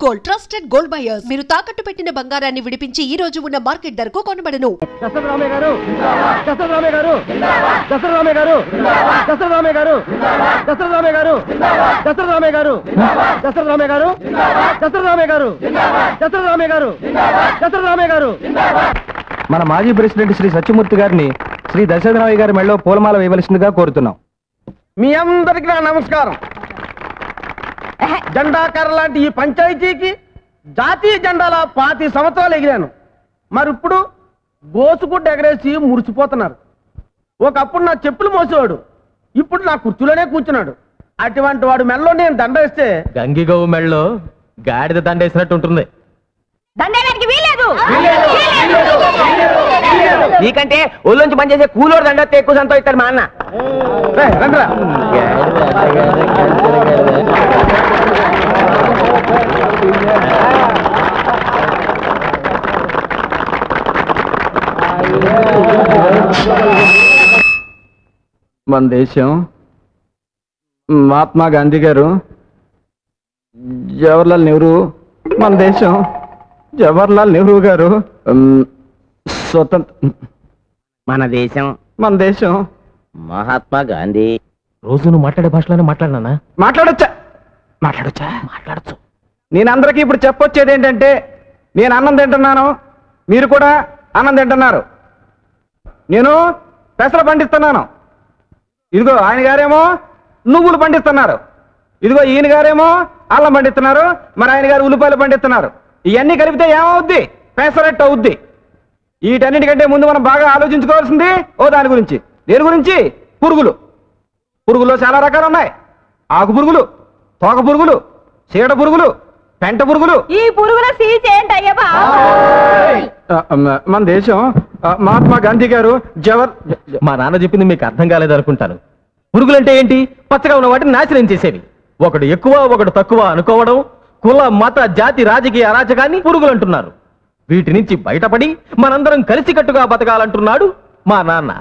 Gold trusted gold buyers. మీరు తాకట్టు పెట్టిన బంగారాన్ని విడిపించి ఈ రోజు ఉన్న మార్కెట్ ధరకు కొనబడను. మన మాజీ ప్రెసిడెంట్ శ్రీ సత్యమూర్తి గారిని శ్రీ దశరథరామయ్య గారి మెళ్ళలో పూలమాల వేయవలసిందిగా కోరుతున్నాం. మీ అందరికి నా నమస్కారం. జెండాకర లాంటి ఈ పంచాయతీకి జాతీయ జెండాల 25 సంవత్సరాలు ఎగిరాను. మరి ఇప్పుడు గోసుగుడ్డ ఎగరేసి మురిసిపోతున్నారు. ఒకప్పుడు నా చెప్పులు మోసేవాడు, ఇప్పుడు నా కుర్చీలోనే కూర్చున్నాడు. అటువంటి వాడు మెళ్ళలో నేను దండ వేస్తే గంగిగోవు మెళ్ళలో గాడిద దండ వేసినట్టు ఉంటుంది. నీకంటే ఒళ్ళొంచి పనిచేసే కూలోడు దండ ఎక్కువ సంతోషిస్తాడు మా అన్న. మన దేశం మహాత్మా గాంధీ గారు, జవహర్లాల్ నెహ్రూ, మన దేశం జవహర్లాల్ నెహ్రూ గారు స్వతంత్ర, మన దేశం మహాత్మా గాంధీ. రోజు నువ్వు మాట్లాడే భాషలోనే మాట్లాడినా మాట్లాడచ్చు. నేను అందరికీ ఇప్పుడు చెప్పొచ్చేది ఏంటంటే, నేను అన్నం తింటున్నాను, మీరు కూడా అన్నం తింటున్నారు. నేను పెసలు పండిస్తున్నాను, ఇదిగో ఆయన గారేమో నువ్వులు పండిస్తున్నారు, ఇదిగో ఈయన గారేమో అల్లం పండిస్తున్నారు, మరి ఆయన గారు ఉల్లిపాయలు పండిస్తున్నారు. ఇవన్నీ కలిపితే ఏమవుద్ది? పెసరట్టు అవుద్ది. వీటన్నిటికంటే ముందు మనం బాగా ఆలోచించుకోవాల్సింది దాని గురించి. దేని గురించి? పురుగుల్లో చాలా రకాలు ఉన్నాయి. ఆకు పురుగులు, తోక పురుగులు, చీడ పురుగులు, పెంట పురుగులు. ఈ పురుగుల మన దేశం మహాత్మా గాంధీ గారు మా నాన్న చెప్పింది మీకు అర్థం కాలేదు అనుకుంటాను. పురుగులంటే ఏంటి? పచ్చగా ఉన్న వాటిని నాశనం చేసేవి. ఒకడు ఎక్కువ ఒకడు తక్కువ అనుకోవడం, కుల మత జాతి రాజకీయ అరాచకాన్ని పురుగులు అంటున్నారు. వీటి నుంచి బయటపడి మనందరం కలిసికట్టుగా బతకాలంటున్నాడు మా నాన్న.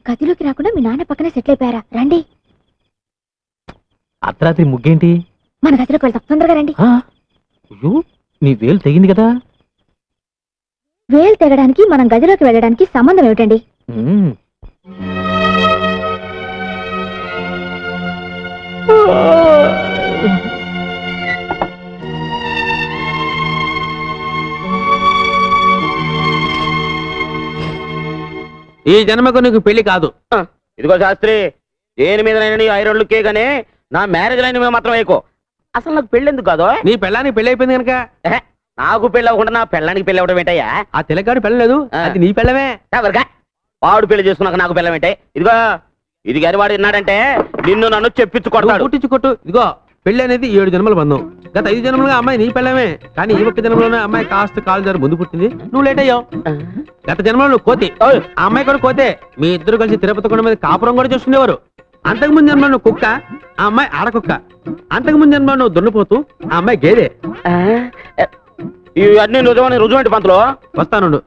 గదిలోకి రాకుండా మీ నాన్న పక్కనే సెటిల్ అయిపోయారా? రండి. అర్ధరాత్రి ముగ్గేంటి? మన గదిలోకి వెళ్తాం, తొందరగా రండి. నీ వేలు తెగింది కదా. వేలు తెగడానికి మనం గదిలోకి వెళ్ళడానికి సంబంధం ఏమిటండి? ఈ జన్మకు నీకు పెళ్లి కాదు. ఇదిగో శాస్త్రి, దేని మీద నీ ఐరోళ్ళకే గానీ నా మ్యారేజ్ లైన్ మీద మాత్రం వేయకో. అసలు నాకు పెళ్లి ఎందుకు కాదు? నీ పెళ్ళానికి పెళ్లి అయిపోయింది కనుక. నాకు పెళ్లి అవ్వకుండా నా పెళ్ళానికి పెళ్లి అవ్వడం ఏంటయ్యా? ఆ తెలగాడు పెళ్ళలేదు, అది నీ పెళ్ళమే. ఎవరికా వాడు పెళ్లి చేసుకున్నాక నాకు పెళ్ళం ఏంటే? ఇదిగో ఇది గారి వాడు విన్నాడంటే నిన్ను నన్ను చెప్పించుకొడతాడు. కొట్టించుకొట్టు. ఇదిగో పెళ్లి అనేది 7 జన్మల బంధం. గత 5 జన్మలుగా అమ్మాయి నీ పెళ్ళమే, కానీ ఈ 1 జన్మలోనే అమ్మాయి కాస్త కాలు జారి ముందు పుట్టింది, నువ్వు లేట్ అయ్యావు. గత జన్మలో నువ్వు కోతి, ఆ అమ్మాయి కూడా కోతే. మీ ఇద్దరు కలిసి తిరుపతి కొండ మీద కాపురం కూడా చేసుకునేవారు. అంతకుముందు జన్మలో నువ్వు కుక్క, ఆ అమ్మాయి ఆడకుక్క. అంతకుముందు జన్మలో నువ్వు దున్నపోతూ, ఆ అమ్మాయి గేదె. ఇవన్నీ రుజువంటి పంతులు. వస్తాను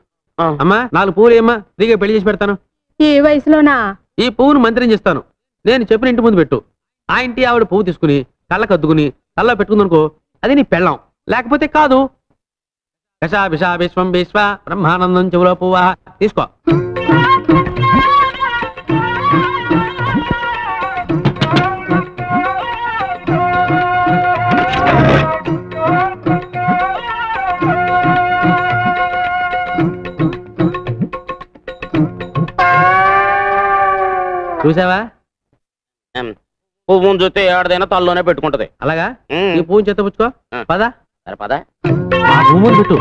అమ్మా, 4 పువ్వులు ఏమ్మా, ఫ్రీగా పెళ్లి చేసి పెడతాను. ఈ వయసులోనా? ఈ పువ్వును మంత్రం చేస్తాను, నేను చెప్పిన ఇంటి ముందు పెట్టు. ఆ ఇంటి ఆవిడ పువ్వు తీసుకుని కళ్ళకు అద్దుకుని కళ్ళలో పెట్టుకుందనుకో, అది నీ పెళ్ళం, లేకపోతే కాదు. దశ విష విశ్వం విశ్వ బ్రహ్మానందం చెవులో పువ్వా తీసుకో. చూసావా? పువ్వును చూస్తే ఏడదైనా తల్లోనే పెట్టుకుంటది. అలాగా? ఈ పువ్వుని చేత పుచ్చుకో. పదా సరే పదా, పువ్వు పెట్టు.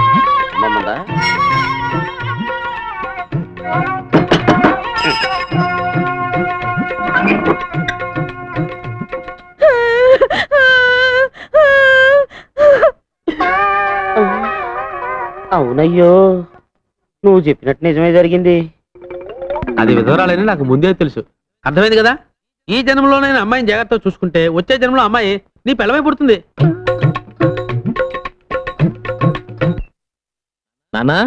అవునయ్యో, నువ్వు చెప్పినట్టు నిజమే జరిగింది. అది విధవరాలని నాకు ముందే తెలుసు. అర్థమైంది కదా? ఈ జన్మలోనైనా అమ్మాయిని జాగ్రత్తగా చూసుకుంటే వచ్చే జన్మలో అమ్మాయి నీ పెళ్ళమై పుడుతుంది. నానా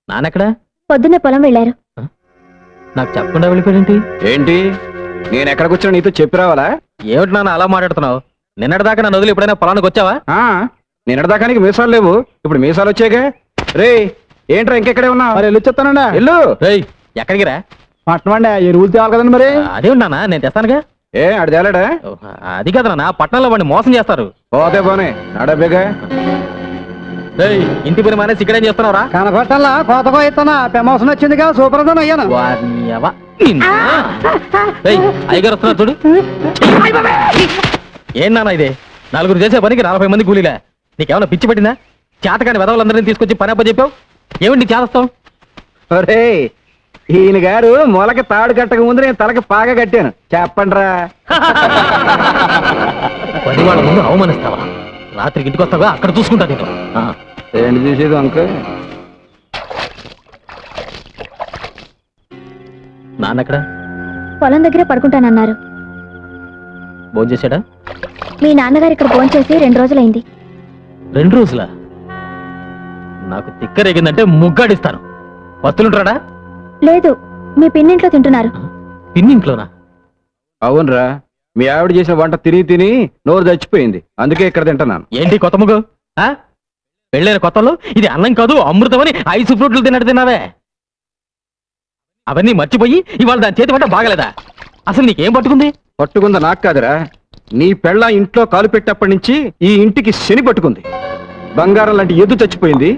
నాన్నెక్కడా? పొద్దున్నే పొలం వెళ్ళారు. నాకు చెప్పకుండా వెళ్ళిపోయాడేంటి? ఏంటి నేను ఎక్కడికి వచ్చినా నీతో చెప్పి రావాలా? ఏమిటి నాన్న అలా మాట్లాడుతున్నావు? నిన్నటిదాకా నన్ను వదిలి ఎప్పుడైనా పొలానికి వచ్చావా? నిన్నటిదాకా నీకు మీసాలు లేవు, ఇప్పుడు మీసాలు వచ్చాగా. రే ఏంట్రా ఇంకెక్కడే ఉన్నా? మరి వెళ్ళి వచ్చేస్తానండి. వెళ్ళు. రేయ్ ఎక్కడికి రా? పట్టణం అండి, ఎరువులు తేవాలి కదండి. మరి అదే ఉన్నానా, నేను తెస్తానుగా. ఏ అడి తేలాడా? అది కదా నాన్న, పట్టణంలో వాడిని మోసం చేస్తారు. పోతే పోనే నడబేగా. రేయ్ ఇంటి పని మానేసి ఇక్కడేం చేస్తున్నావురా? కనపట్టల్లా కోతకో ఇస్తున్నా ప్రమోషన్ వచ్చిందిగా, సూపర్ అయ్యాను. అయ్యగారు వస్తున్నారు చూడు. ఏం నాన్న ఇదే, నలుగురు చేసే పనికి 40 మంది కూలీలా? నీకేమన్నా పిచ్చి పట్టిందా? చేతకాని వెదవులందరినీ తీసుకొచ్చి పని అప్ప చెప్పావు. ఏమిటి నీకు చేస్తావు? ఒరే ఈయన గారు మొలకి తాడు కట్టక ముందు నేను తలకి పాగా కట్టాను చెప్పండిరా. పది వాళ్ళ ముందు అవమానిస్తావా? రాత్రికి ఇంటికి వస్తావా? అక్కడ చూసుకుంటా నేను. ఏంటి చూసేది అంక? నాన్నెక్కడ? పొలం దగ్గరే పడుకుంటానన్నారు. భోజనం చేశాడా? మీ నాన్నగారు ఇక్కడ భోజనం చేసి 2 రోజులైంది. 2 రోజులా? నాకు తిక్కరేగిందంటే ముగ్గాడిస్తాను. వస్తులుంటాడా? లేదు, మీ పిన్నింట్లో తింటున్నారు. పిన్నింట్లోనా? అవునరా, మీ ఆవిడ చేసిన వంట తిని తిని నోరు చచ్చిపోయింది, అందుకే ఇక్కడ తింటున్నాను. ఏంటి కొత్త ముగ్గు? పెళ్ళైన కొత్తలో ఇది అన్నం కాదు అమృతం అని ఐసు ఫ్రూట్లు తిన్నట్టు తిన్నావే. అవన్నీ మర్చిపోయి ఇవాళ దాని చేతి వంట బాగలేదా? అసలు నీకేం పట్టుకుంది? పట్టుకుందా నాకు కాదురా, నీ పెళ్ళ ఇంట్లో కాలు పెట్టేప్పటి నుంచి ఈ ఇంటికి శని పట్టుకుంది. బంగారం లాంటి ఎద్దు చచ్చిపోయింది,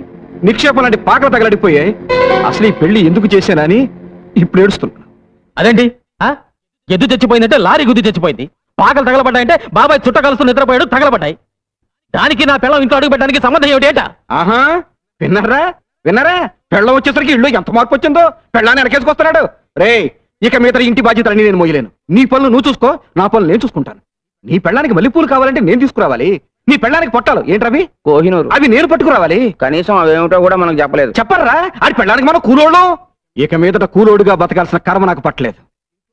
నిక్షేపం లాంటి పాకలు తగలడిపోయాయి. అసలు ఈ పెళ్లి ఎందుకు చేశానని ఇప్పుడు ఏడుస్తున్నాను. అదేంటి ఎద్దు చచ్చిపోయిందంటే లారీ గుద్ది చచ్చిపోయింది, పాకలు తగలబడ్డాయంటే బాబాయ్ చుట్ట కలుస్తూ నిద్రపోయాడు తగలబడ్డాయి. దానికి నా పిల్లం ఇంట్లో అడుగు పెట్టడానికి సంబంధం ఏమిటేట? ఆహా విన్నారా విన్నారా, పెళ్ళం వచ్చేసరికి ఇల్లు ఎంత మార్పు వచ్చిందో. పెళ్ళాన్ని వెనకేసుకొస్తున్నాడు. రే ఇక మిగతా ఇంటి బాధ్యతలన్నీ నేను మోయలేను. నీ పనులు నువ్వు చూసుకో, నా పనులు నేను చూసుకుంటాను. నీ పెళ్ళానికి మల్లెపూలు కావాలంటే నేను తీసుకురావాలి, నీ పెళ్ళానికి పొట్టాలు ఏంటవి కోహినూరు అవి నేను పట్టుకురావాలి. కనీసం అవేమిటో కూడా మనకు చెప్పలేదు. చెప్పరా అది పెళ్ళానికి మనం కూలోడు. ఇక మీదట కూలోడుగా బతకాల్సిన కర్మ నాకు పట్టలేదు.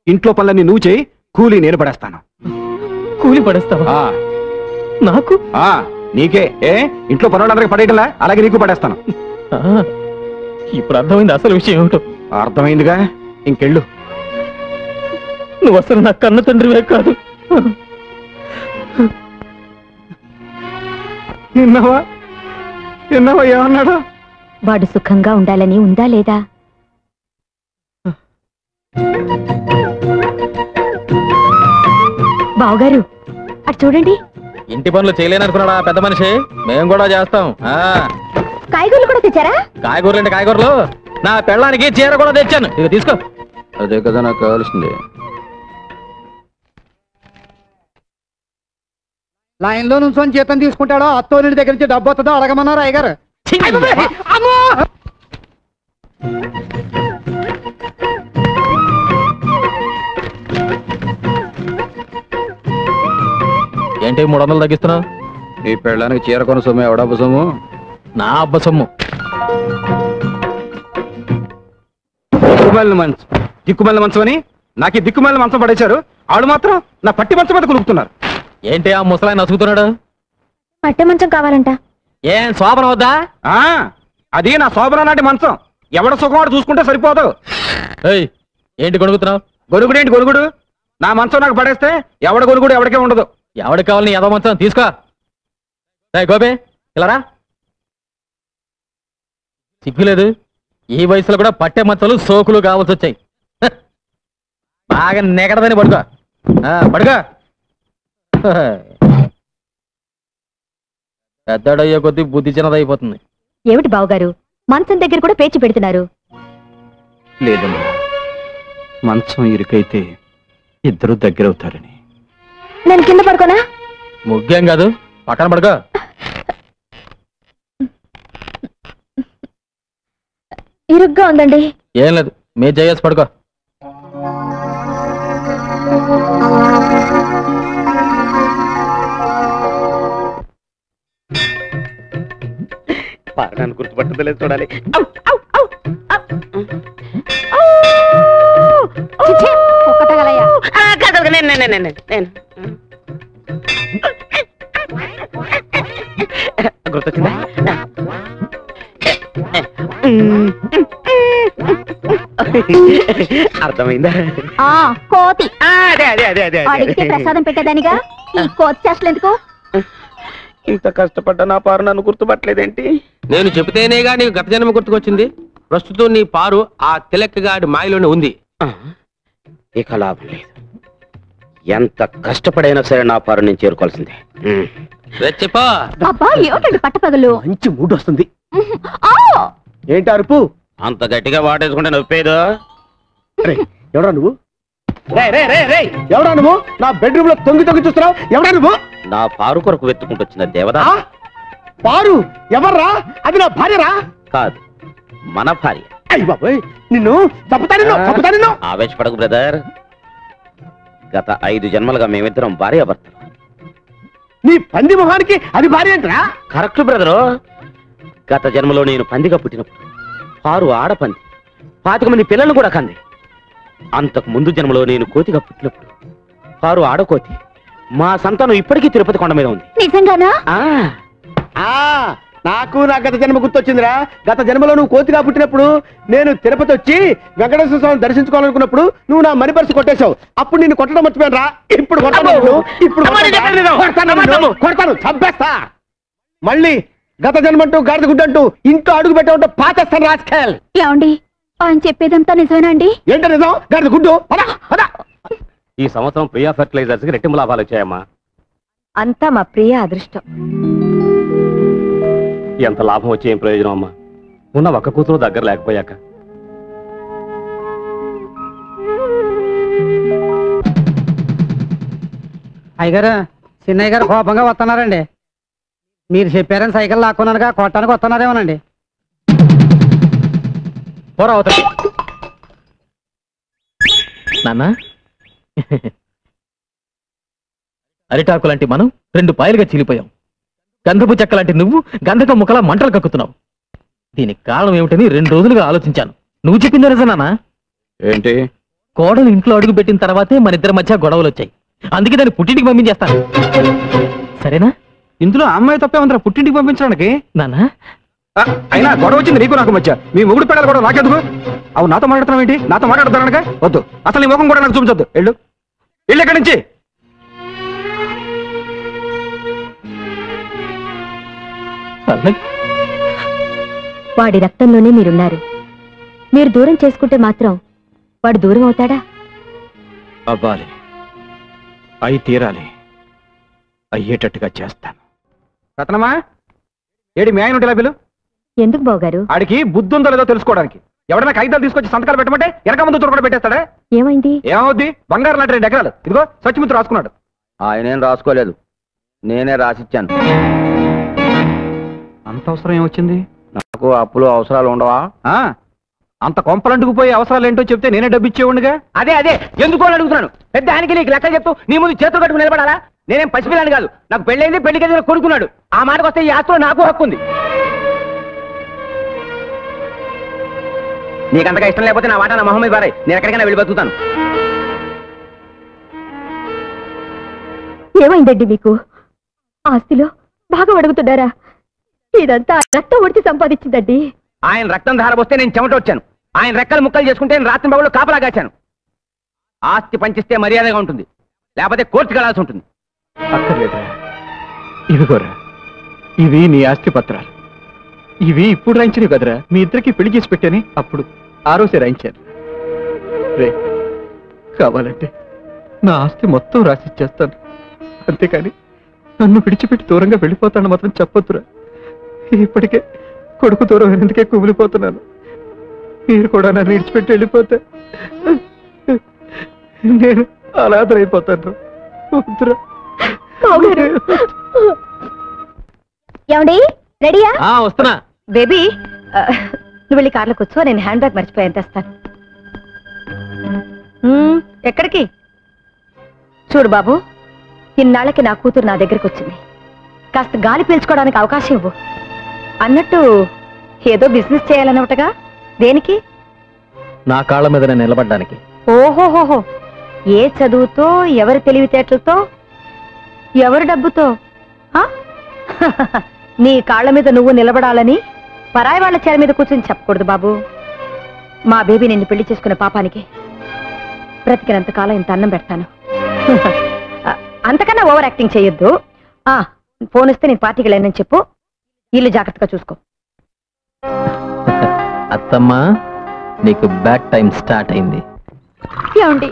ఇంట్లో పనులన్నీ నువ్వు చేయి, కూలీ నేను పడేస్తాను. కూలి పడేస్తావా? నాకు? నీకే. ఏ ఇంట్లో పనులందరికీ పడేయటంలా, అలాగే నీకు పడేస్తాను. ఇప్పుడు అర్థమైంది అసలు విషయం ఏమిటో. అర్థమైందిగా, ఇంకెళ్ళు. నువ్వు అసలు నా కన్న తండ్రివే కాదు. విన్నావా విన్నావా ఏమన్నాడు? వాడు సుఖంగా ఉండాలని ఉందా లేదా? బావగారు అటు చూడండి. ఇంటి పనులు చేయలేననుకున్నాడా పెద్ద మనిషి? మేము కూడా చేస్తాం. కాయగూరలు కూడా తెచ్చారా? కాయగూరలు అంటే కాయగూరలు, నా పెళ్ళానికి చీర కూడా తెచ్చాను, ఇక తీసుకో. అదే కదా నాకు కావాల్సింది. లైన్ లో నుంచి జీతం తీసుకుంటాడో అత్తోని దగ్గర నుంచి డబ్బు వస్తుందో అడగమన్నారు అయ్యగారు. ఏంటి 300 తగ్గిస్తున్నావు? నీ పెళ్ళానికి చీర కొన సొమ్ము ఎవడబ్బ సొమ్ము? నా అబ్బ సొమ్ము. దిక్కుమల్లి మంచం అని నాకు ఈ దిక్కుమల్లి మంచం పడేశారు. ఆడు మాత్రం నా పట్టి మంచం మీద కులుకుతున్నారు. ఏంటి ఆ ముసలాయన నసుగుతున్నాడు? పట్టె మంచం కావాలంట. ఏం శోభన వద్దా? అది నా శోభన నాటి మంచం. ఎవడ సుఖం చూసుకుంటే సరిపోదు. ఏంటి గొడుగుతున్నావు? గొరుగుడేంటి గొరుగుడు? నా మంచం నాకు పడేస్తే ఎవడ గొరుగుడు ఎవడికే ఉండదు. ఎవడికి కావాలి నీ ఎదో మంచం? తీసుకో. గోపే ఇలారా. సిగ్గులేదు? ఈ వయసులో కూడా పట్టె మంచాలు సోకులు కావాల్సి వచ్చాయి. బాగా నెగడదని పడుకో. పడుకో. పెద్దడయ్యే కొద్దీ బుద్ధి చిన్నదైపోతుంది. ఏమిటి బావగారు మంచం దగ్గర కూడా పేచి పెడుతున్నారు? లేదమ్మా, మంచం ఇరుకైతే ఇద్దరు దగ్గరవుతారని. నేను కింద పడుకోనా? ముగ్గేం కాదు, పక్కన పడుకో. ఇరుగ్గా ఉందండి. ఏం లేదు, మీ చేసి పడుకో. నన్ను గుర్తుపట్టలేదు చూడాలి. గుర్తొచ్చిందా? అర్థమైందా? కోతి అదే అదే అదే అదే అడిగితే ప్రసాదం పెట్టేదానిగా ఈ కోతి చేష్టలు ఎందుకు? ఇంత కష్టపడ్డా నా పారు నన్ను గుర్తుపట్టలేదేంటి? నేను చెబితేనేగా నీకు గత జన్మ గుర్తుకొచ్చింది. ప్రస్తుతం నీ పారు ఆ తిలక్కగాడి మాయలోనే ఉంది. ఇక లాభం లేదు. ఎంత కష్టపడైనా సరే నా పారు నేను చేరుకోవాల్సిందే. చెప్పా అబ్బా ఏమిటండి పట్టపగలు? మంచి మూడ్ వస్తుంది. ఆ! ఏంటి అరుపు? అంత గట్టిగా వాటేసుకుంటే నొప్పేదో. ఎవడా నువ్వు? ఎవడా నువ్వు? నా బెడ్రూమ్ లో తొంగి చూస్తున్నావు. ఎవడా నువ్వు? నా పారు కొరకు వెతుకుంటూ వచ్చిన దేవదా. పారు ఎవర్రా? అది నా భార్యరా? కాదు, మన భార్య. అయ్య బాబోయ్, నిన్ను తప్పుతాను. ఆవేశపడకు బ్రదర్. గత 5 జన్మలుగా మేమిద్దరం భార్యాభర్తలు. నీ పంది మొహానికి అది భార్య ఏంట్రా? Correct brother. గత జన్మలో నేను పందిగా పుట్టినప్పుడు పారు ఆడపంది 25 మంది పిల్లలను కూడా కంది. అంతకు ముందు జన్మలో నేను కోతిగా పుట్టినప్పుడు పారు ఆడకోతి. మా సంతానం ఇప్పటికీ తిరుపతి కొండ మీద ఉంది. నిజంగానా? నాకు నా గత జన్మ గుర్తొచ్చిందిరా. గత జన్మలో నువ్వు కోతిగా పుట్టినప్పుడు నేను తిరుపతి వచ్చి వెంకటేశ్వర స్వామిని దర్శించుకోవాలనుకున్నప్పుడు నువ్వు నా మనీ పర్సు కొట్టేశావు. అప్పుడు నిన్ను కొట్టడం మర్చిపోయాను రా. ఇప్పుడు కొడతాను, చంపేస్తా. మళ్ళీ గత జన్మంటూ గాడిద గుడ్డంటూ ఇంట్లో అడుగు పెట్టామంటూ పాచేస్తాను రాజకీయాలు. ఏమండి ఆయన చెప్పేదంతా నిజమేనా అండి? ఏంటో నిజం? గాడిద గుడ్డు. ఈ సంవత్సరం ప్రియా ఫెర్టిలైజర్స్ కి రెట్టింపు లాభాలు వచ్చాయమ్మా. అంతా మా ప్రియ అదృష్టం. ఎంత లాభం వచ్చి ఏం ప్రయోజనం అమ్మా? ఉన్న ఒక్క కూతురు దగ్గర లేకపోయాక. అయ్యగారు చిన్నయ్య గారు కోపంగా వస్తున్నారండి. మీరు చెప్పారని సైకిల్ లాక్కున్నానుగా కొట్టడానికి వస్తున్నారేమోనండి. పోరా అవుతాయి నాన్న. అరిటాకు లాంటి మనం 2 పాయలుగా చీలిపోయాం. గంధపు చెక్క లాంటి నువ్వు గంధక ముక్కలా మంటలు కక్కుతున్నావు. దీనికి కారణం ఏమిటని 2 రోజులుగా ఆలోచించాను. నువ్వు చెప్పింది నిజమేనా? ఏంటి? కోడలు ఇంట్లో అడుగు పెట్టిన తర్వాతే మన ఇద్దరి మధ్య గొడవలు వచ్చాయి. అందుకే దాన్ని పుట్టింటికి పంపించేస్తాను. సరేనా? ఇందులో అమ్మాయి తప్పే ఉందిరా పుట్టింటికి పంపించడానికి. నాన్న అయినా గొడవ వచ్చింది నీకు నాకు మధ్య. మీ మొగుడు పెడాలి కూడా నాకెందుకు? అవు నాతో మాట్లాడుతున్నావు ఏంటి? నాతో మాట్లాడుతానక వద్దు. అసలు నీ ముఖం కూడా నాకు చూపించొద్దు. వెళ్ళు ఎక్కడి నుంచి. వాడి రక్తంలోనే మీరున్నారు. మీరు దూరం చేసుకుంటే మాత్రం వాడు దూరం అవుతాడా? అవ్వాలి, అయి తీరాలి. అయ్యేటట్టుగా చేస్తాను. రత్నమా ఏడి మీ ఆయన పిలు. ఎందుకు బావగారు? ఆడికి బుద్ధి ఉందో లేదో తెలుసుకోవడానికి. ఎవడైనా కాగితాలు తీసుకొచ్చి సంతకాలు పెట్టమంటే వెనక ముందు కూడా పెట్టేస్తాడా? ఏమైంది? ఏమవుద్ది? బంగారం లాంటి 2 ఎకరాలు ఇదిగో సచ్చిమిత్రు రాసుకున్నాడు. ఆయనేం రాసుకోలేదు, నేనే రాసిచ్చాను. అంత అవసరం ఏమొచ్చింది? నాకు అప్పులు అవసరాలు ఉండవా? అంత కొంపలంటుకు పోయి అవసరాలు ఏంటో చెప్తే నేనే డబ్బు ఇచ్చేవాడిగా. అదే అదే ఎందుకో అని అడుగుతున్నాను. పెద్ద ఆయనకి నీకు లెక్క చెప్తూ నీ ముందు చేతులు కట్టుకుని నిలబడాలా? నేనేం పసిపిల్లాని కాదు. నాకు పెళ్ళైంది, పెళ్లికి ఏదైనా కొడుకున్నాడు. ఆ మాటకు వస్తే ఈ ఆస్తిలో నాకు హక్కు ఉంది. నీకంతగా ఇష్టం లేకపోతే నా మాట నా మొహమ్మద్ బారాయ్. నేను ఎక్కడికైనా వెళ్ళి బతుకుతాను. ఏమైందండి మీకు? ఆస్తిలో బాగా అడుగుతున్నారా? ఇదంతా రక్తం ఒడిచి సంపాదించిందండి. ఆయన రక్తం ధారపోస్తే నేను చెమట వచ్చాను. ఆయన రెక్కలు ముక్కలు చేసుకుంటే నేను రాత్రి బాబులో కాపలా కాచాను. ఆస్తి పంచిస్తే మర్యాదగా ఉంటుంది, లేకపోతే కోర్టుకు వెళ్లాల్సి ఉంటుంది. అక్కర్లేదురా, ఇవిగోరా, ఇవి నీ ఆస్తి పత్రాలు. ఇవి ఇప్పుడు రాయించినవి కదరా. మీ ఇద్దరికి పెళ్లి చేసి పెట్టాని అప్పుడు ఆ రోజే రాయించాను. రే, కావాలంటే నా ఆస్తి మొత్తం రాసిచ్చేస్తాను. అంతేకాని నన్ను విడిచిపెట్టి దూరంగా వెళ్ళిపోతాను మాత్రం చెప్పొద్దురా. ఇప్పటికే కొడుకు దూరం ఎందుకే కుమిలిపోతున్నాను. మీరు కూడా నన్ను విడిచిపెట్టి వెళ్ళిపోతే నేను అనాథరైపోతాను. వద్దురా. ఏమండి రెడీయా? వస్తున్నా. బేబీ నువ్వు వెళ్ళి కార్లో కూర్చో, నేను హ్యాండ్ బ్యాగ్ మర్చిపోయాను, తెస్తాను. ఎక్కడికి? చూడు బాబు, ఇన్నాళ్ళకి నా కూతురు నా దగ్గరకు వచ్చింది. కాస్త గాలి పీల్చుకోవడానికి అవకాశం ఇవ్వు. అన్నట్టు ఏదో బిజినెస్ చేయాలన్నట్టుగా. దేనికి? నా కాళ్ళ మీద నేను నిలబడ్డానికి. ఓహోహోహో, ఏ చదువుతో, ఎవరి తెలివితేటలతో, ఎవరి డబ్బుతో? నీ కాళ్ళ మీద నువ్వు నిలబడాలని పరాయి వాళ్ళ చేర మీద కూర్చొని చెప్పకూడదు బాబు. మా బేబీ నిన్ను పెళ్లి చేసుకున్న పాపానికి బ్రతికినంత కాలం ఇంత అన్నం పెడతాను. అంతకన్నా ఓవర్ యాక్టింగ్ చేయొద్దు. ఫోన్ వస్తే నేను పార్టీకి వెళ్ళానని చెప్పు. ఇల్లు జాగ్రత్తగా చూసుకో. అత్తమ్మా, నీకు బ్యాడ్ టైం స్టార్ట్ అయింది. ఏమండి,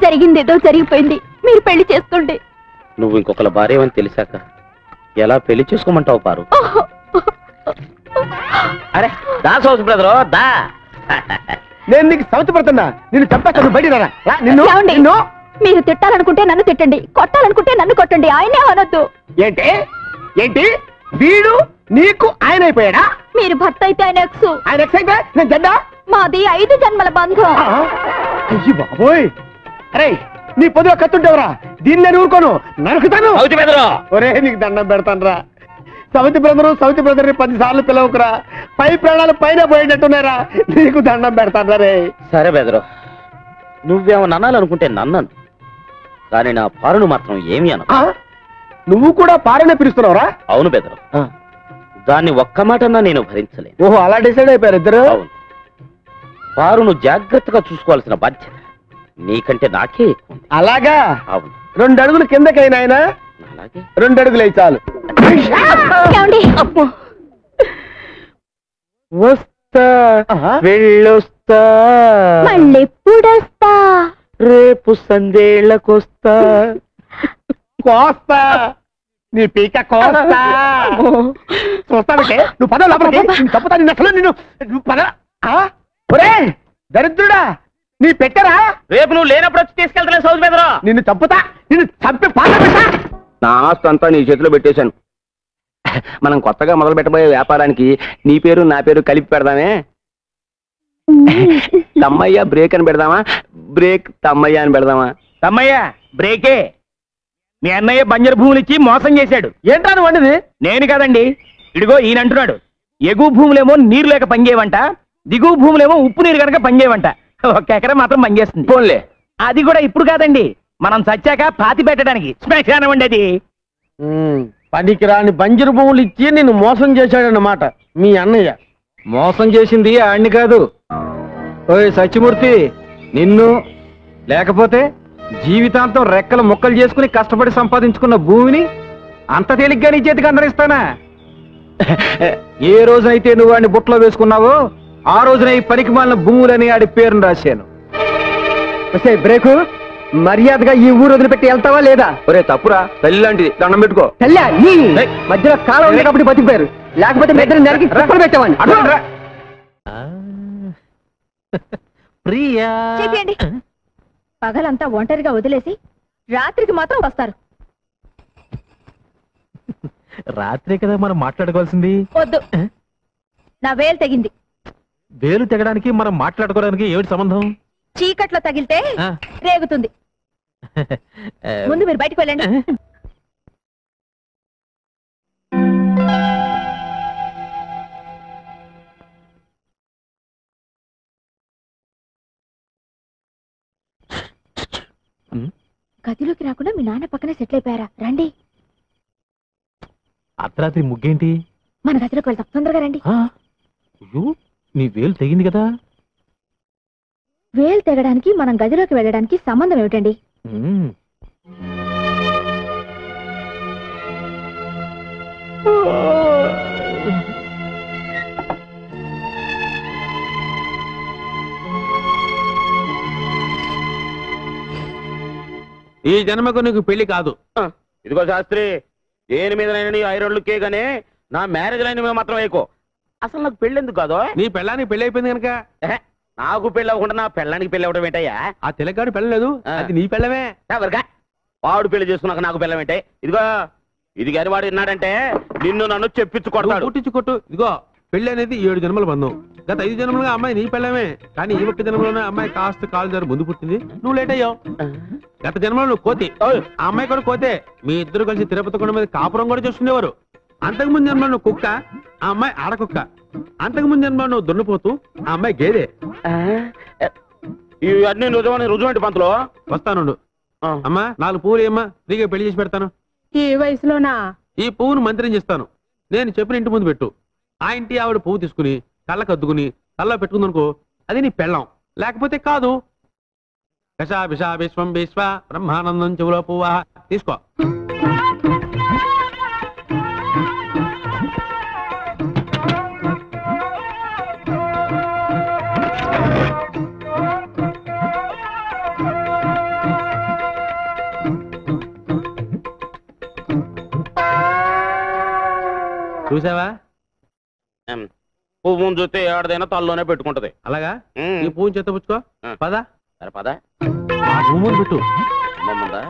జరిగిందేదో జరిగిపోయింది, మీరు పెళ్లి చేసుకోండి. నువ్వు ఇంకొకళ్ళ భార్య అని తెలిసాక ఎలా పెళ్లి చేసుకోమంటావు పారు? అరే దా సౌత్ బ్రదర్ దా. నేను నీకు సౌత్ పడుతున్నా, నిన్ను చంపేస్తాను. బయట ఏమండి, మీరు తిట్టాలనుకుంటే నన్ను తిట్టండి, కొట్టాలనుకుంటే నన్ను కొట్టండి, ఆయనే అనొద్దు. ఏంటి ఏంటి వీడు నీకు ఆయన అయిపోయాడా? మీరు భర్త అయితే ఆయన ఎక్స్, ఆయన ఎక్స్ అయితే నేను జడ్డా? మాది 5 జన్మల బంధం. అయ్యి బాబోయ్, అరే నీ పొద్దుగా కత్తుంటేవరా, దీన్ని నేను ఊరుకోను, నరుకుతాను. ఒరే నీకు దండం పెడతాను రా. సౌతి బ్రదర్ 10 సార్లు పిలవకురా, పై ప్రాణాలు పైన పోయేటట్టున్నారా, నీకు దండం పెడతాను రే. సరే బెదరు, నువ్వేమో అనాలనుకుంటే నన్నను, కానీ నా పారును మాత్రం ఏమి అన. నువ్వు కూడా పారనే పిలుస్తున్నావురా? అవును బెదరు, దాన్ని ఒక్క మాటన్నా నేను భరించలేను. ఓహో, అలా డిసైడ్ అయిపోయారు ఇద్దరు? అవును, పారును జాగ్రత్తగా చూసుకోవాల్సిన బాధ్యత నీకంటే నాకే ఎక్కువ. అలాగా? అవును. 2 అడుగులు కిందకైనా ఆయన, అలాగే 2 అడుగులు అయి చాలు. వస్తా వెళ్ళొస్తా, మళ్ళెప్పుడొస్తా? రేపు సందేళ్లకొస్తా. కోస్తా నీ పీక కోస్తా. చూస్తానంటే నువ్వు పద లోపలికి, తప్పుతా నిన్ను అసలు, నువ్వు పద. ఒరే దరిద్రుడా, నీ పెట్టరా? రేపు నువ్వు లేనప్పుడు వచ్చి తీసుకెళ్తా సౌత్ బెదరు. నిన్ను చంపుతా, నిన్ను చంపి పాత. నా ఆస్తి అంతా నీ చేతిలో పెట్టేశాను. మనం కొత్తగా మొదలు పెట్టబోయే వ్యాపారానికి నీ పేరు నా పేరు కలిపి పెడదామే. తమ్మయ్య బ్రేక్ అని పెడదామా, బ్రేక్ తమ్మయ్య అని పెడదామా? తమ్మయ్య బ్రేకే. మీ అన్నయ్య బంజరు భూములు ఇచ్చి మోసం చేశాడు. ఏంటా నువ్వు వండిది? నేను కాదండి, ఇడిగో ఈయన అంటున్నాడు. ఎగువ భూములేమో నీరు లేక పనిచేయవంట, దిగువ భూములేమో ఉప్పు నీరు కనుక పనిచేయవంట. 1 ఎకరం మాత్రం పనిచేస్తుంది. పోన్లే, అది కూడా ఇప్పుడు కాదండి, మనం చచ్చాక పాతి పెట్టడానికి శ్మశానం అండి అది. పనికి రాని బంజరు భూములు ఇచ్చి నిన్ను మోసం చేశాడన్నమాట మీ అన్నయ్య. మోసం చేసింది ఆడిని కాదు. ఓయ్ సత్యమూర్తి, నిన్ను లేకపోతే జీవితాంతం రెక్కలు ముక్కలు చేసుకుని కష్టపడి సంపాదించుకున్న భూమిని అంత తేలిగ్గా నీ చేతికి అందరిస్తానా? ఏ రోజైతే నువ్వు వాడిని బుట్టలో వేసుకున్నావో ఆ రోజున ఈ పనికి మాలిన భూములని ఆడి పేరును రాశాను. బ్రేకు, మర్యాదగా ఈ ఊరు వదిలిపెట్టి వెళ్తావా లేదా? ఒరే తప్పురా, తల్లి లాంటిది, దండం పెట్టుకో. తల్లి మధ్యలో కాలం ఉంది కాబట్టి బతికిపోయారు, లేకపోతే నరికి పెట్టేవాడిని. ప్రియా, చెప్పండి, పగలంతా ఒంటరిగా వదిలేసి రాత్రికి మాత్రం వస్తారు. రాత్రే కదా మనం మాట్లాడుకోవాల్సింది. వద్దు, నా వేలు తెగింది. వేలు తెగడానికి మనం మాట్లాడుకోవడానికి ఏమిటి సంబంధం? చీకట్లో తగిలితే రేగుతుంది. ముందు మీరు బయటకు వెళ్ళండి. గదిలోకి రాకుండా మీ నాన్న పక్కనే సెటిల్ అయిపోయారా? రండి. అర్ధరాత్రి ముగ్గేంటి? మన గదిలోకి వెళ్తాం, తొందరగా రండి. నీ వేలు తెగింది కదా. వేలు తెగడానికి మనం గదిలోకి వెళ్ళడానికి సంబంధం ఏమిటండి? ఈ జన్మకు నీకు పెళ్లి కాదు. ఇదిగో శాస్త్రి, దేని మీద నీ ఐరోళ్ళకే గానే నా మ్యారేజ్ లైన్ మీద మాత్రం వేయకో. అసలు నాకు పెళ్లి ఎందుకు కాదు? నీ పెళ్ళానికి పెళ్లి అయిపోయింది కనుక. నాకు పెళ్లి అవ్వకుండా నా పెళ్ళానికి పెళ్లి అవ్వడం ఏంటయ్యా? ఆ తెలగాడు పెళ్ళలేదు, అది నీ పెళ్ళమే. ఎవరిగా వాడు పెళ్లి చేసుకున్నాక నాకు పెళ్ళం ఏంటే? ఇదిగో ఇది గారి వాడు విన్నాడంటే నిన్ను నన్ను చెప్పించుకొడతాడు. పుట్టించుకొట్టు. ఇదిగో పెళ్లి అనేది 7 జన్మల బంధం. గత 5 జన్మలుగా అమ్మాయి నీ పెళ్ళమే, కానీ ఈ 1 జన్మలోనే అమ్మాయి కాస్త కాలు జారి ముందు పుట్టింది, నువ్వు లేట్ అయ్యావు. గత జన్మలో నువ్వు కోతి, ఆ అమ్మాయి కూడా కోతే. మీ ఇద్దరు కలిసి తిరుపతి కొండ మీద కాపురం కూడా చేసుకునేవారు. అంతకుముందు జన్మలో నువ్వు కుక్క, ఆ అమ్మాయి ఆడకుక్క. అంతకుముందు జన్మలో నువ్వు దున్నపోతూ, ఆ అమ్మాయి గేదె. ఇవన్నీ నిజమని రుజువేంటి పంతులు? వస్తాను. అమ్మా 4 పువ్వులు ఏమ్మా, ఫ్రీగా పెళ్లి చేసి పెడతాను. ఈ వయసులోనా? ఈ పువ్వును మంత్రం చేస్తాను, నేను చెప్పిన ఇంటి ముందు పెట్టు. ఆ ఇంటి ఆవిడ పువ్వు తీసుకుని కళ్ళకు అద్దుకుని కళ్ళలో పెట్టుకుందనుకో అది నీ పెళ్ళం, లేకపోతే కాదు. కషా విషా విశ్వం విశ్వ బ్రహ్మానందం చెవులో పువ్వా తీసుకో. చూసావా? పువ్వు చూస్తే ఏడదైనా తల్లోనే పెట్టుకుంటది. అలాగా? ఈ పువ్వుని చేత పుచ్చుకో. పదా సరే పదా. ఆ పువ్వుని పెట్టు. అమ్మమ్మందా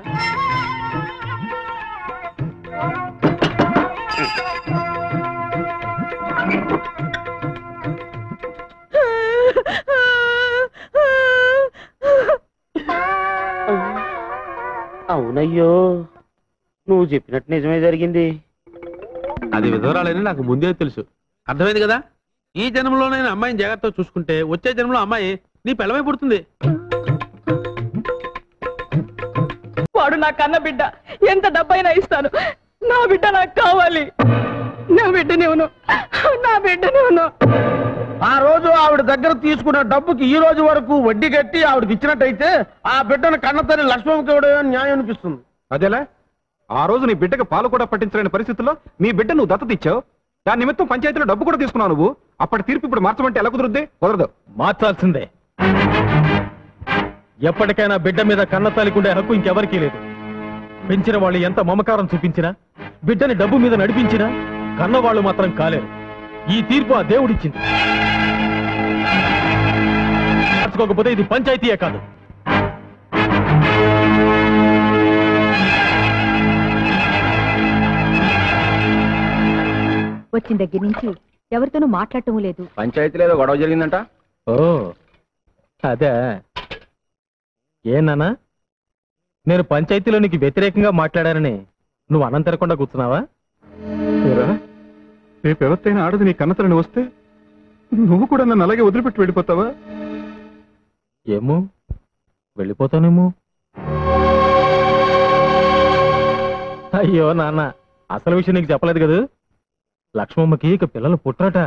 అవునయ్యో, నువ్వు చెప్పినట్టు నిజమే జరిగింది. అది విధవరాలని నాకు ముందే తెలుసు. అర్థమైంది కదా? ఈ జన్మలో నేను అమ్మాయిని జాగ్రత్తగా చూసుకుంటే వచ్చే జన్మలో అమ్మాయి నీ పిల్లమై పుడుతుంది. వాడు నా కన్న బిడ్డ, ఎంత డబ్బైనా ఇస్తాను. నా బిడ్డ నాకు కావాలి. నా బిడ్డనేవును, నా బిడ్డనేవును. ఆ రోజు ఆవిడ దగ్గర తీసుకున్న డబ్బుకి ఈ రోజు వరకు వడ్డీ కట్టి ఆవిడకి ఇచ్చినట్టయితే ఆ బిడ్డను కన్నతల్లి లక్ష్మమ్మకి ఇవ్వడం న్యాయం అనిపిస్తుంది. అదేలా? ఆ రోజు నీ బిడ్డకు పాలు కూడా పట్టించలేని పరిస్థితుల్లో నీ బిడ్డ నువ్వు దత్తత ఇచ్చావు. దాని నిమిత్తం పంచాయతీలో డబ్బు కూడా తీసుకున్నావు నువ్వు. అప్పటి తీర్పు ఇప్పుడు మార్చమంటే ఎలా కుదురుద్ది? కుదరదు. మార్చాల్సిందే. ఎప్పటికైనా బిడ్డ మీద కన్న తల్లికుండే హక్కు ఇంకెవరికీ లేదు. పెంచిన వాళ్ళు ఎంత మమకారం చూపించినా, బిడ్డని డబ్బు మీద నడిపించినా కన్నవాళ్ళు మాత్రం కాలేరు. ఈ తీర్పు ఆ దేవుడిచ్చింది. మార్చుకోకపోతే ఇది పంచాయతీయే కాదు. వచ్చిన దగ్గర నుంచి ఎవరితోనూ మాట్లాడటం లేదు. పంచాయతీలో ఏదో గొడవ జరిగిందంట. ఓ అదే. ఏనానా, నేను పంచాయతీలో నీకు వ్యతిరేకంగా మాట్లాడానని నువ్వు అన్నం తినకుండా కూర్చున్నావా? రేపు ఎవరితైనా ఆడది నీ కన్నతలని వస్తే నువ్వు కూడా నన్ను అలాగే వదిలిపెట్టి వెళ్ళిపోతావా? ఏమో, వెళ్ళిపోతానేమో. అయ్యో నాన్న, అసలు విషయం నీకు చెప్పలేదు కదా. లక్ష్మమ్మకి ఇక పిల్లలు పుట్టరట.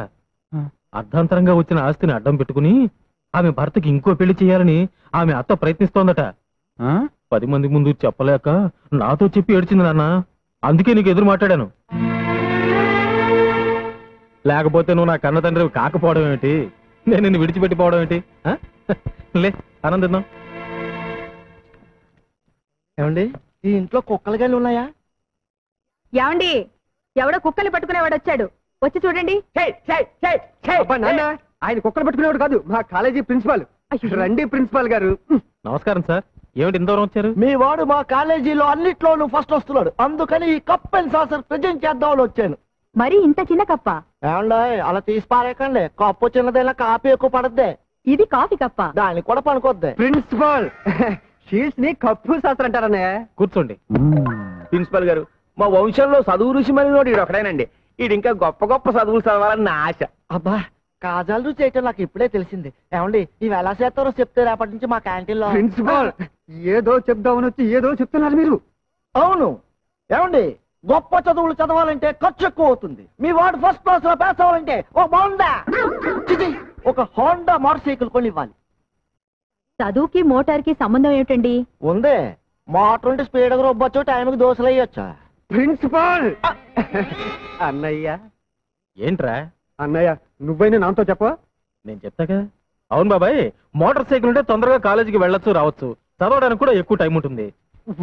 అర్ధాంతరంగా వచ్చిన ఆస్తిని అడ్డం పెట్టుకుని ఆమె భర్తకి ఇంకో పెళ్లి చేయాలని ఆమె అత్త ప్రయత్నిస్తోందట. 10 మంది ముందు చెప్పలేక నాతో చెప్పి ఏడ్చింది నాన్న. అందుకే నీకు ఎదురు మాట్లాడాను. లేకపోతే నువ్వు నా కన్న తండ్రి కాకపోవడం ఏమిటి, నేను నిన్ను విడిచిపెట్టిపోవడం ఏంటి? లే ఆనందిద్దాం. ఏమండి, ఈ ఇంట్లో కుక్కలు గాలి ఉన్నాయా? ఏమండి, ఎవడో కుక్కలు పట్టుకునేవాడు వచ్చాడు, వచ్చి చూడండి. ఆయన కుక్కలు పట్టుకునేవాడు కాదు, మా కాలేజీ ప్రిన్సిపాల్. రండి ప్రిన్సిపాల్ గారు. నమస్కారం సార్. ఏమిటి ఇంత దూరం వచ్చారు? మీ వాడు మా కాలేజీలో అన్నిట్లోనూ ఫస్ట్ వస్తున్నాడు, అందుకని ఈ కప్ అండ్ సాసర్ ప్రెజెంట్ చేద్దామని వచ్చాను. మరి ఇంత చిన్న కప్ప? ఏమండి, అలా తీసి పారేకండి. కప్పు చిన్నదైనా కాపీ ఎక్కువ పడద్దే. ఇది కాఫీ కప్ప. దానికి కూడా పనుకొద్ది. ప్రిన్సిపాల్ షీట్స్ ని కప్పు శాస్త్రం అంటారనే. కూర్చోండి. ప్రిన్సిపాల్ గారు, మా వంశంలో చదువు రుచి మరి ఒకడేనండి. ఇది ఇంకా గొప్ప గొప్ప చదువులు చదవాలని నా ఆశ. అబ్బా, కాజాలు రుచి చేయటం నాకు ఇప్పుడే తెలిసింది. ఏమండి, ఇవి ఎలా చేస్తారో చెప్తే రేపటి నుంచి మా క్యాంటీన్ లో. ప్రిన్సిపాల్, ఏదో చెప్దామని వచ్చి ఏదో చెప్తున్నారు మీరు. అవును. ఏమండి, గొప్ప చదువులు చదవాలంటే ఖర్చు ఎక్కువ అవుతుంది. మీ వాడు ఫస్ట్ క్లాస్ లో పాస్ అవ్వాలంటే ఒక హోండా మోటార్ సైకిల్ కొని ఇవ్వాలి. చదువుకి మోటార్కి సంబంధం ఏమిటండి? ఉందే, మోటార్ ఉంటే స్పీడ్ గా రొబ్బొచ్చు, టైంకి దోశలు వేయొచ్చా. ప్రిన్సిపాల్ అన్నయ్య. ఏంట్రా అన్నయ్య, నువ్వైనా నాతో చెప్ప. నేను చెప్తాగా. అవును బాబాయ్, మోటార్ సైకిల్ ఉంటే తొందరగా కాలేజీకి వెళ్ళొచ్చు రావచ్చు, చదవడానికి కూడా ఎక్కువ టైం ఉంటుంది.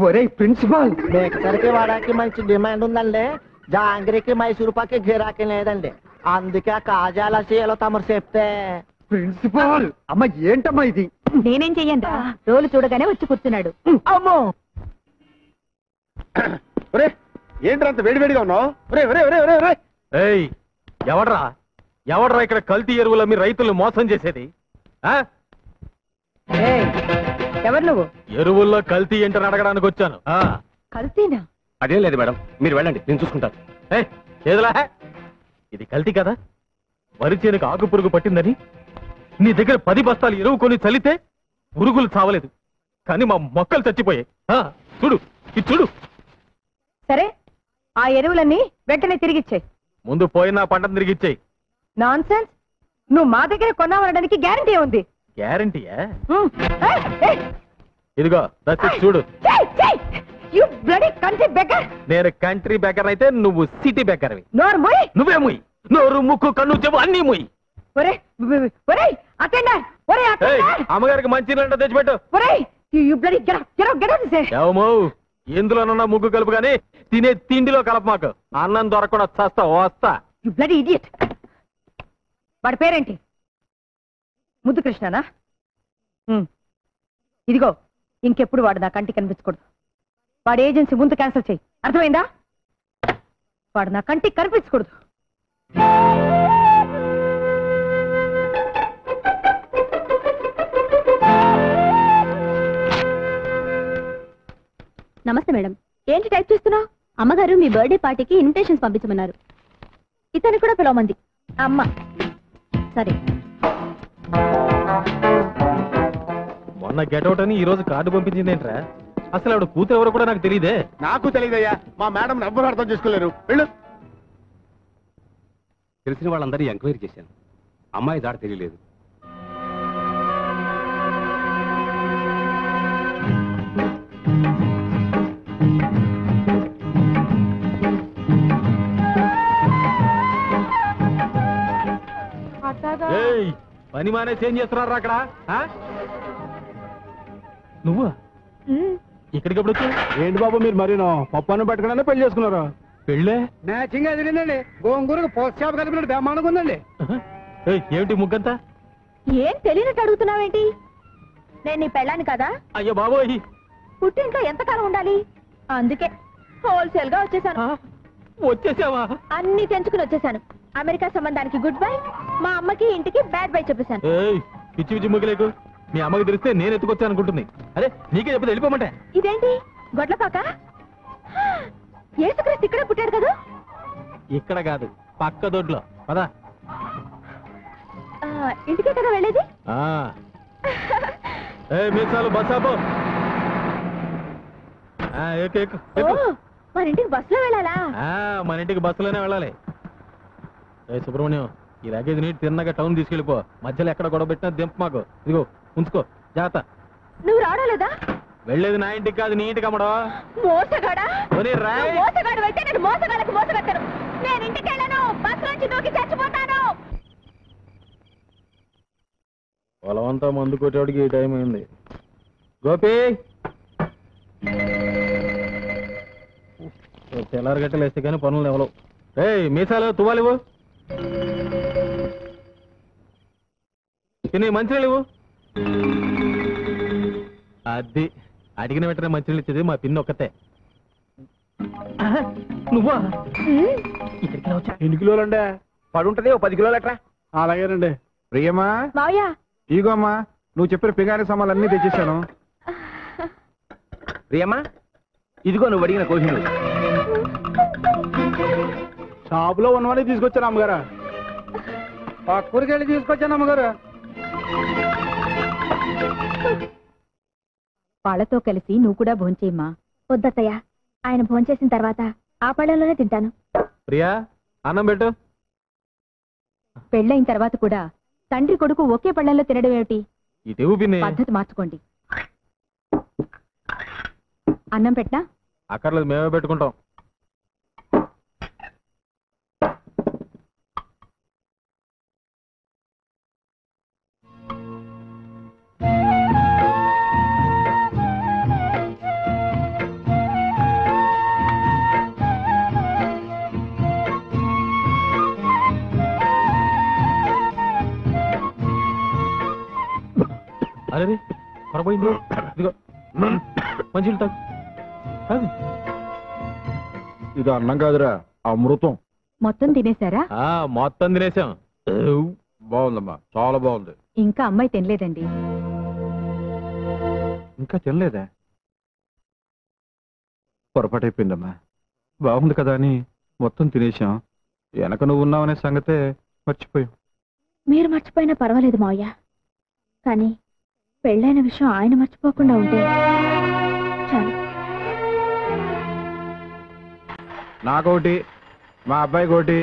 ఒరే ప్రిన్సిపాల్, బేకసరికి వాడానికి మంచి డిమాండ్ ఉందండి. జాంగ్రీకి మైసూరు పాకి గిరాకీ లేదండి, అందుకే ఆ కాజాల చేయాలో తమరు చెప్తే. ప్రిన్సిపాల్ అమ్మ, ఏంటమ్మా ఇది? నేనేం చెయ్యండి, రోలు చూడగానే వచ్చి కూర్చున్నాడు. అమ్మో, ఏంటంత వేడివేడిగా ఉన్నావు? ఏయ్, ఎవడ్రా ఎవడ్రా ఇక్కడ కల్తీ ఎరువుల మీ రైతులు మోసం చేసేది? ఎవరు నువ్వు? ఎరువుల్లో కల్తీ ఏంటని అడగడానికి వచ్చాను. కల్తీనా? అదేం లేదు మేడం, మీరు వెళ్ళండి, నేను చూసుకుంటాను. ఏదిలా, ఇది కల్తీ కదా? వరి చేనుకు ఆకు పురుగు పట్టిందని నీ దగ్గర 10 బస్తాలు ఎరువు కొని చల్లితే పురుగులు చావలేదు, కానీ మా మొక్కలు చచ్చిపోయాయి. చూడు, ఇది చూడు. సరే, ఆ ఎరువులన్నీ వెంటనే తిరిగిచ్చాయి. ముందు పోయిన పంటను తిరిగిచ్చాయి, నాన్ సెన్స్. నువ్వు మా దగ్గర కొన్నావనడానికి గ్యారంటీ ఉంది. గ్యారంటీయా? ఇదిగో చూడు. నేను కంట్రీ బెకర్ అయితే నువ్వు సిటీ బెకర్వి. నువ్వే ముయ్. నోరు ముక్కు కన్ను చెవు అన్ని ముయ్. అమ్మగారికి మంచి నీళ్ళ తెచ్చిపెట్టు. ఎందులోనన్నా ముగ్గు కలుపు గానీ తినే తిండిలో కలప. మాకు అన్నం దొరకకుండా చస్తా వస్తా. వాడి పేరేంటి? ముద్దు కృష్ణనా? ఇదిగో ఇంకెప్పుడు వాడు నా కంటికి కనిపించకూడదు. వాడి ఏజెన్సీ ముందు క్యాన్సిల్ చేయి, అర్థమైందా? వాడు నా కంటికి కనిపించకూడదు. నమస్తే మేడం. ఏంటి టైప్ చేస్తున్నావు? అమ్మగారు మీ బర్త్డే పార్టీకి ఇన్విటేషన్స్ పంపించమన్నారు. ఇతను కూడా పిలవమంది అమ్మ. సరే. మొన్న గెటౌట్ అని ఈ రోజు కార్డు పంపించింది ఏంట్రా? అసలు ఆవిడ కూతురు ఎవరో కూడా నాకు తెలియదే. నాకు తెలియదయ్యా. మా మేడం ఎవ్వరు అర్థం చేసుకోలేరు. వెళ్ళు. తెలిసిన వాళ్ళందరూ ఎంక్వైరీ చేశాను. అమ్మాయి దాడి తెలియలేదు. పని మానేసి ఏం చేస్తున్నారా అక్కడ? నువ్వు ఇక్కడికి ఎప్పుడు వచ్చావు? ఏంటి బాబు మీరు మరి పప్పాను పెట్టుకున్నా పెళ్లి చేసుకున్నారు? పెళ్ళే మ్యాచింగ్ ఎదిరిందండి. గోంగూరకు పోస్ట్ షాప్ కలిపినట్టు బ్రహ్మాండంగా ఉందండి. ఏమిటి ముగ్గంతా? ఏం తెలియనట్టు అడుగుతున్నావేంటి? నేను నీ పెళ్ళాను కదా. అయ్యో బాబోయ్, పుట్టింట్లో ఎంతకాలం ఉండాలి? అందుకే హోల్సేల్ గా వచ్చేసాను. వచ్చేసావా? అన్ని తెంచుకుని వచ్చేసాను. అమెరికా సంబంధానికి గుడ్ బై, మా అమ్మకి ఇంటికి బ్యాడ్ బై చెప్పేశాను. పిచ్చి పిచ్చి ముగ్గులేకు. మీ అమ్మకి తెలిస్తే నేను ఎత్తుకొచ్చాను అనుకుంటుంది. అరే నీకే చెప్పి వెళ్ళిపోమంటే. ఇదేంటి గొడ్లపాక? యేసుక్రీస్తు ఇక్కడే పుట్టాడు కదా? ఇక్కడ కాదు, పక్క దొడ్లో. పదా ఇంటికే కదా వెళ్ళేది. మీసాలు బస్సాపు. మన ఇంటికి బస్సులో వెళ్ళాలా? మన ఇంటికి బస్సులోనే వెళ్ళాలి. సుబ్రహ్మణ్యం, ఈ లగేజ్ నీటి తిన్నగా టౌన్ తీసుకెళ్ళిపో. మధ్యలో ఎక్కడ గొడవ పెట్టినా దింపు మాకు. ఇదిగో ఉంచుకో, జాగ్రత్త. నువ్వు రావడం లేదా? వెళ్ళేది నా ఇంటికి కాదు, నీ ఇంటికి అమ్మడో. మోసగాడా? మోసగాడు అయితే నేను మోసగాళ్ళకి మోసగట్టాను. నేను ఇంటికి వెళ్ళను, బస్సు నుంచి దూకి చచ్చిపోతాను. పొలమంతా మందు కొట్టేవాడికి ఈ టైం అయింది. గోపి, తెల్లారి గట్టలు వేస్తే కానీ పనులు ఎవరు. మీసాలు తువ్వాలివు, తిని మంచినీళ్ళు ఇవ్వు. అది అడిగిన వెంటనే మంచినీళ్ళు ఇచ్చేది మా పిన్ని ఒక్కతే. నువ్వా? ఎన్ని కిలోలండి? పడుంటది 10 కిలోలు ఎట్రా. అలాగేనండి. ప్రియమా, ఇగోమ్మా నువ్వు చెప్పిన పింగాణి సామాన్లు అన్ని తెచ్చేసాను. ప్రియమా, ఇదిగో నువ్వు అడిగిన కోహినూరు. షాపులో ఉన్నవన్నీ తీసుకొచ్చాను అమ్మగారు. పక్కూరికి వెళ్ళి తీసుకొచ్చాను అమ్మగారు. వాళ్ళతో కలిసి నువ్వు కూడా భోంచేయమ్మా. వద్దత్తయ్య, ఆయన భోంచేసిన తర్వాత ఆ పళ్ళలోనే తింటాను. ప్రియా, అన్నం పెట్టు. పెళ్ళైన తర్వాత కూడా తండ్రి కొడుకు ఒకే పళ్ళల్లో తినడం ఏమిటి? పద్ధతి మార్చుకోండి. అన్నం పెట్టా? అక్కర్లేదు, మేమే పెట్టుకుంటాం. అరే పొరపోయింది. ఇదిగో మంచిలు తాగు. ఇది అన్నం కాదురా, అమృతం. మొత్తం తినేశారా? మొత్తం తినేసాం. బాగుందమ్మా, చాలా బాగుంది. ఇంకా అమ్మాయి తినలేదండి. ఇంకా తినలేదా? పొరపాటు అయిపోయిందమ్మా. బాగుంది కదా అని మొత్తం తినేసాం. వెనక నువ్వు ఉన్నావనే సంగతే మర్చిపోయాం. మీరు మర్చిపోయినా పర్వాలేదు మావయ్య, కానీ పెళ్ళైన విషయం ఆయన మర్చిపోకుండా ఉంటే చాలు. నాకోటి, మా అబ్బాయి కోటి,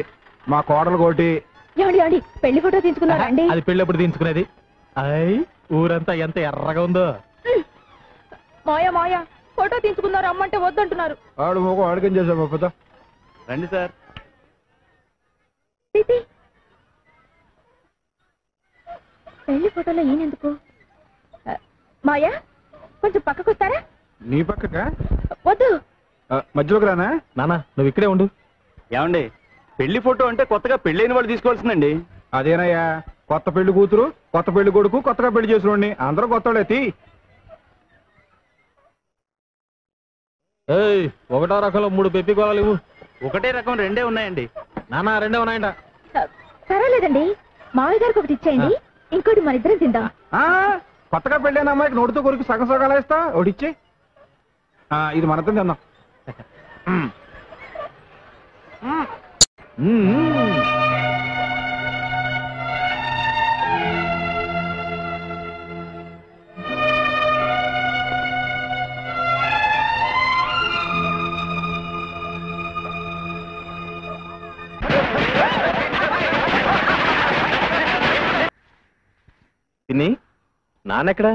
మా కోడలు కోటి, ఏమండి పెళ్లి ఫోటో తీసుకున్నారా అండి? అది పెళ్ళప్పుడు తీసుకునేది. అయ్ ఊరంతా ఎంత ఎర్రగా ఉందో. మాయా ఫోటో తీసుకున్నారు అమ్మంటే వద్దంటున్నారు. ఆడు మొగ అడగం చేసావు పెద్ద. రండి సార్. పెళ్లి ఫోటోలో ఈయనెందుకు? మాయా కొంచెం పక్కకు వస్తారా? నీ పక్కగా వద్దు, మధ్యలోకి రానా? నానా నువ్వు ఇక్కడే ఉండు. ఏమండి పెళ్లి ఫోటో అంటే కొత్తగా పెళ్ళైన వాళ్ళు తీసుకోవాల్సిందండి. అదేనయ్యా, కొత్త పెళ్లి కూతురు, కొత్త పెళ్లి కొడుకు, కొత్తగా పెళ్లి చేసిన అందరూ కొత్తోళ్ళే తీ. ఏయ్, ఒకటో రకంలో 3 పెప్పి గోళాలు ఇవ్వు. ఒకటే రకం 2 ఉన్నాయండి. నానా 2 ఉన్నాయంట. పర్వాలేదండి, మావయ్య గారికి ఒకటి ఇచ్చేయండి, ఇంకోటి మన ఇద్దరం తిందాం. కొత్తగా పెళ్ళైన అమ్మాయికి నోటితో కొరికి సగం సగాలు ఇస్తా, ఒకటి ఇచ్చే. ఇది మనతో తిందాం. పిన్ని, నాన్నెక్కడా?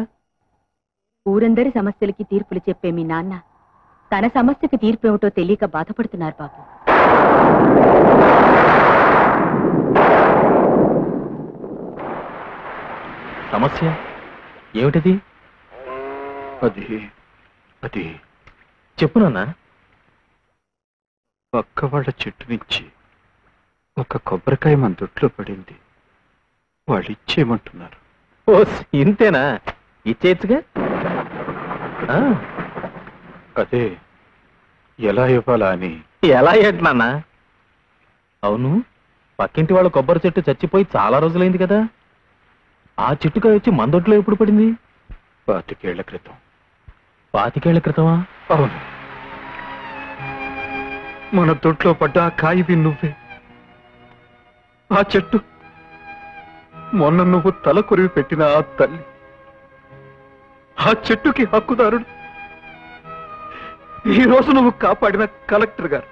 ఊరందరి సమస్యలకి తీర్పులు చెప్పే మీ నాన్న తన సమస్యకి తీర్పు ఏమిటో తెలియక బాధపడుతున్నారు బాబు. సమస్య ఏమిటది? అది చెప్పు నాన్న. పక్క వాళ్ళ చెట్టు నుంచి ఒక కొబ్బరికాయ మన దొడ్లో పడింది, వాళ్ళు ఇచ్చేయమంటున్నారు. ఓ ఇంతేనా? ఇచ్చేయచ్చుగా. అదే ఎలా ఇవ్వాలా అని. ఎలా ఏంటి నాన్న? అవును, పక్కింటి వాళ్ళ కొబ్బరి చెట్టు చచ్చిపోయి చాలా రోజులైంది కదా, ఆ చెట్టుకాయ వచ్చి మన దొడ్లో ఎప్పుడు పడింది? 25 ఏళ్ల క్రితం. 25 ఏళ్ల క్రితమా? అవును, మన దొడ్లో పడ్డ ఆ కాయవి నువ్వే. ఆ చెట్టు మొన్న నువ్వు తల కొరివి పెట్టిన ఆ తల్లి, ఆ చెట్టుకి హక్కుదారుడు ఈ రోజు నువ్వు కాపాడిన కలెక్టర్ గారు.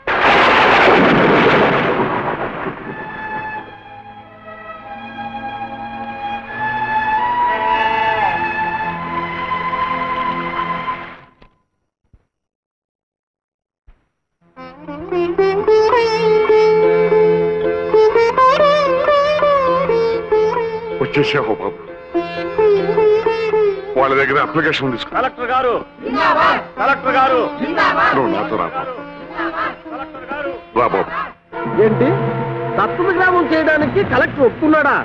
వచ్చేసావు బాబు, వాళ్ళ దగ్గర అప్లికేషన్ తీసుకో. కలెక్టర్ గారు, కలెక్టర్ గారు, నువ్వు నాతో రా బాబు. రా బాబు. ఏంటి దత్తత గ్రామం చేయడానికి కలెక్టర్ ఒప్పుకున్నాడా?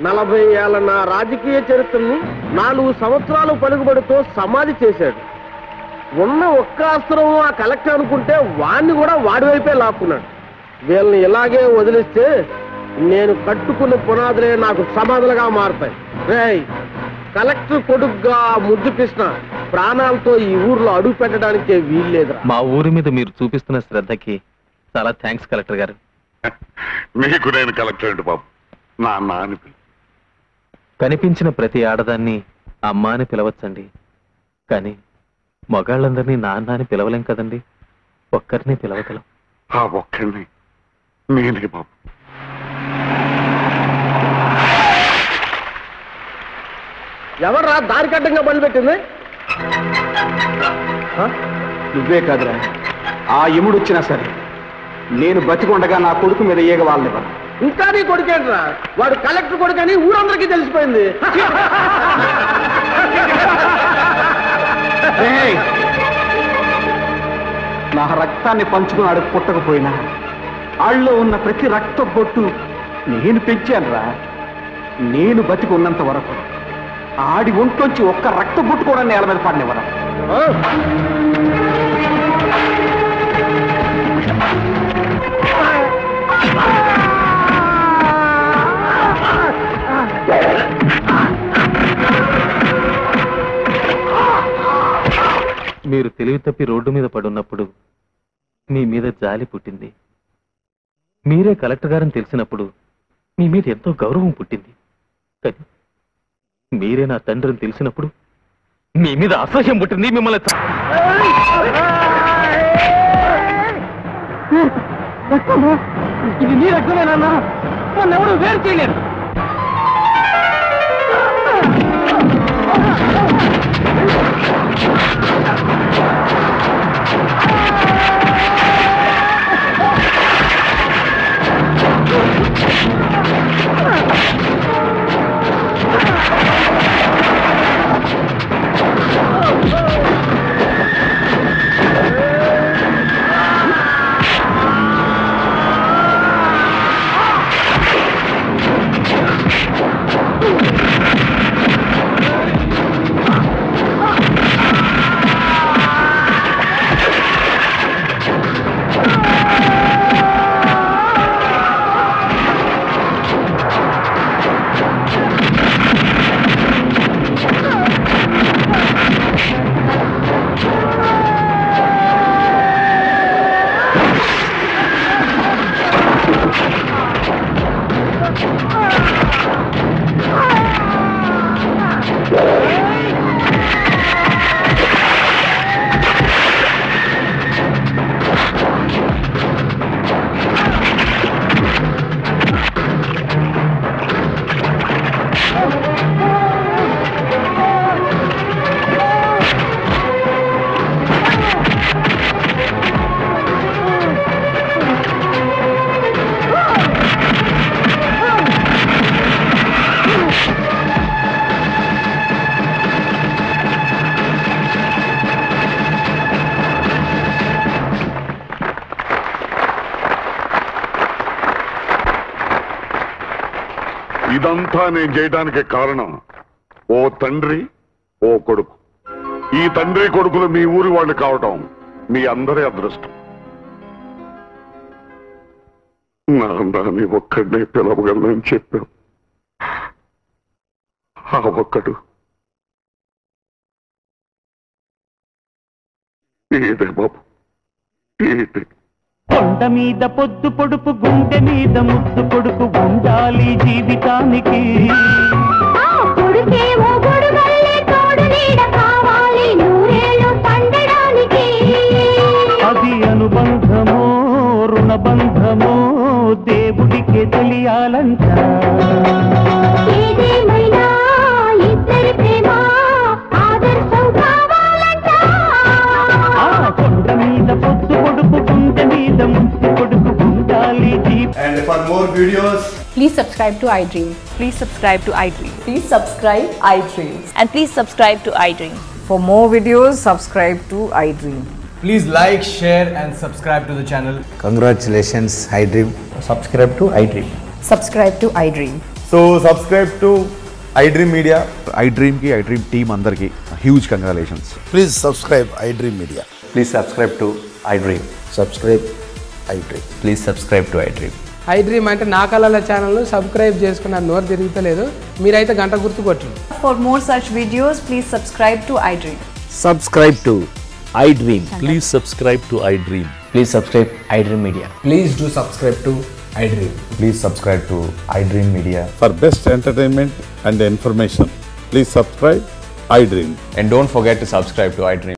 40 ఏళ్ల నా రాజకీయ చరిత్రని 4 సంవత్సరాలు పలుకుబడితో సమాధి చేశాడు. ఉన్న ఒక్క అస్త్రం ఆ కలెక్టర్ అనుకుంటే వాణ్ణి కూడా వాడి వైపే లాక్కున్నాడు. వీళ్ళని ఇలాగే వదిలిస్తే నేను కట్టుకున్న పునాదులే నాకు సమాధులుగా మారుతాయి. రేయ్, కలెక్టర్ కొడుగ్గా ముద్దు కృష్ణ ప్రాణాలతో ఈ ఊర్లో అడుగు పెట్టడానికే వీల్లేదురా. మా ఊరి మీద మీరు చూపిస్తున్న శ్రద్ధకి చాలా థ్యాంక్స్ కలెక్టర్ గారు. మీకు నేను కలెక్టర్ అంటే బాబు నాన్న అని పిలు. కనిపించిన ప్రతి ఆడదాన్ని అమ్మ అని పిలవచ్చండి, కానీ మగాళ్ళందరినీ నాన్న అని పిలవలేం కదండి. ఒక్కరిని పిలవగలం. ఆ ఒక్కడిని నేనే బాబు. ఎవర్రా దారికడ్డంగా బలిపెట్టింది? నువ్వే కాదురా, ఆ యముడు వచ్చినా సరే నేను బతికొండగా నా కొడుకు మీద ఏగ వాళ్ళని. ఇంకా నీ కొడుకేంట్రా? వాడు కలెక్టర్ కొడుకని ఊరందరికీ తెలిసిపోయింది. నా రక్తాన్ని పంచుకున్నాడు పుట్టకపోయినా ఆళ్ళలో ఉన్న ప్రతి రక్త బొట్టు నేను పెంచానురా. నేను బతికి ఉన్నంత వరకు ఆడి ఒంట్లోంచి ఒక్క రక్త బొట్టు కూడా నేల మీద పడినవరా. మీరు తెలివి తప్పి రోడ్డు మీద పడున్నప్పుడు మీ మీద జాలి పుట్టింది. మీరే కలెక్టర్ గారని తెలిసినప్పుడు మీ మీద ఎంతో గౌరవం పుట్టింది. కానీ మీరే నా తండ్రిని తెలిసినప్పుడు మీ మీద అసహ్యం పుట్టింది. మిమ్మల్ని ఇది నీ రక్తమేనా? నన్నెవరు వేరు చేయలేరు. ఇదంతా నేను చేయడానికి కారణం ఓ తండ్రి ఓ కొడుకు. ఈ తండ్రి కొడుకులు మీ ఊరి వాళ్ళు కావటం మీ అందరి అదృష్టం. నాన్నని ఒక్కడినే పిలవగలనని చెప్పావు. ఆ ఒక్కడు ఇదే బాబు, ఇదే. కొండ మీద పొద్దు పొడుపు, గుండె మీద ముద్దు కొడుకు ఉండాలి జీవితానికి. అది అనుబంధమో రుణబంధమో దేవుడికే తెలియాలంట. కొండ మీద పొద్దు పొడుపు, గుండె మీద ముద్దు కొడుకు ఉండాలి. And for more videos, please subscribe to iDream. Please subscribe to iDream. Please subscribe iDream. And please subscribe to iDream. For more videos, subscribe to iDream. please like, share and subscribe to the channel. Congratulations, iDream. Subscribe to iDream. Subscribe to iDream. So subscribe to iDream Media. iDream ki iDream team andarki huge congratulations. Please subscribe iDream Media. Please subscribe to iDream. Subscribe iDream. Please subscribe to iDream. iDream అంటే నా కళల channel subscribe చేసుకున్న నోరు తిరుగుతలేదు. మీరైతే గంట గుర్తు కొట్టండి. For more such videos, please subscribe to iDream. Subscribe to iDream. Please subscribe to iDream. Please subscribe iDream Media. Please do subscribe to iDream. Please subscribe to iDream Media. For best entertainment and information, please subscribe iDream. And don't forget to subscribe to iDream.